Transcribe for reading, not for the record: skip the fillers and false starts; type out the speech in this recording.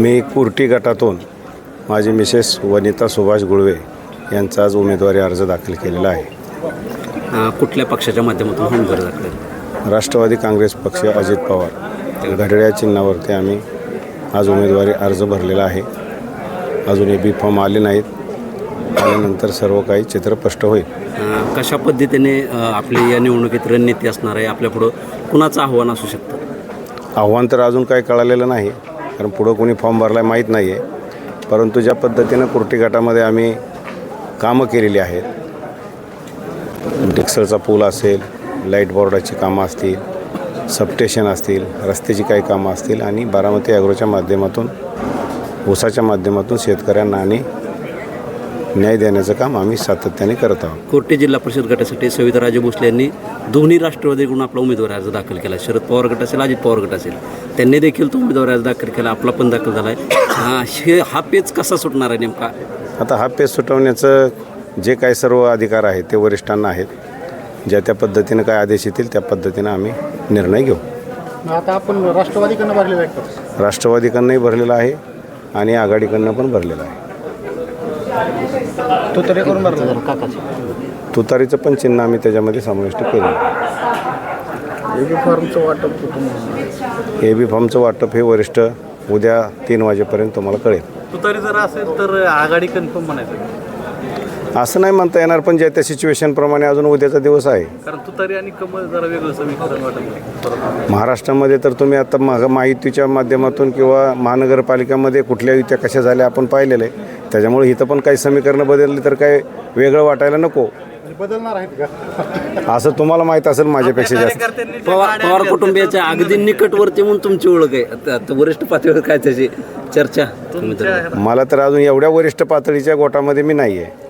मी कुर्टी गटातून माझी मिसेस वनिता सुभाष गुळवे यांचा आज उमेदवारी अर्ज दाखल केलेला आहे. कुठल्या पक्षाच्या माध्यमातून हा उमेदवारी दाखल? राष्ट्रवादी काँग्रेस पक्ष अजित पवार घड्याळ चिन्हावरती आम्ही आज उमेदवारी अर्ज भरलेला आहे. अजून बी फॉर्म आले नाहीत. आल्यानंतर सर्व काही चित्र स्पष्ट होईल. कशा पद्धतीने आपली या निवडणुकीत रणनीती असणार आहे? आपल्यापुढं कुणाचं आव्हान असू शकतं? आव्हान तर अजून काही कळालेलं नाही, कारण पुढं कोणी फॉर्म भरला आहे माहीत नाही आहे. परंतु ज्या पद्धतीनं कुर्टी गटामध्ये आम्ही कामं केलेली आहेत, डिक्सलचा पूल असेल, लाईट बोर्डाची कामं असतील, सबस्टेशन असतील, रस्त्याची काही कामं असतील आणि बारामती ॲग्रोच्या माध्यमातून ऊसाच्या माध्यमातून शेतकऱ्यांना आणि न्याय देण्याचं काम आम्ही सातत्याने करत आहोत. कुर्टी जिल्हा परिषद गटासाठी सविताराजे भोसले यांनी दोन्ही राष्ट्रवादीकडून आपला उमेदवारी अर्ज दाखल केला. शरद पवार गट असेल, अजित पवार गट असेल, त्यांनी देखील तो उमेदवारी अर्ज दाखल केला. आपला पण दाखल झाला आहे. हा पेच कसा सुटणार आहे नेमका? आता हा पेच सुटवण्याचं जे काही सर्व अधिकार आहेत ते वरिष्ठांना आहेत. ज्या त्या पद्धतीनं काय आदेश येतील त्या पद्धतीनं आम्ही निर्णय घेऊ. आता आपण राष्ट्रवादीकडनं भरलेलं आहे? राष्ट्रवादीकडनंही भरलेलं आहे आणि आघाडीकडनं पण भरलेलं आहे. तुतारी करून भरलं तुतारीचं पण चिन्ह आम्ही त्याच्यामध्ये समाविष्ट केलं. एबी फॉर्मचं वाटप ए बी फॉर्मचं वाटप हे वरिष्ठ उद्या 3 वाजेपर्यंत तुम्हाला कळेल. तुतारी जर असेल तर आघाडी कन्फर्म म्हणायचं? असं नाही म्हणता येणार, पण ज्या त्या सिच्युएशनप्रमाणे अजून उद्याचा दिवस आहे. कारण तुतारी आणि कमळ जरा वेगळं समीकरण वाटत. महाराष्ट्रामध्ये तर तुम्ही आता माहितीच्या माध्यमातून किंवा महानगरपालिकामध्ये कुठल्या युत्या कशा झाल्या आपण पाहिलेलं आहे. त्याच्यामुळे इथं पण काही समीकरणं बदलली तर काय वेगळं वाटायला नको. बदलणार आहेत का असं तुम्हाला माहीत असेल माझ्यापेक्षा जास्त. पवार कुटुंबियाच्या अगदी निकटवर्ती म्हणून तुमची ओळख आहे. आता वरिष्ठ पातळीवर काय त्याची चर्चा? मला तर अजून एवढ्या वरिष्ठ पातळीच्या गोटामध्ये मी नाही आहे.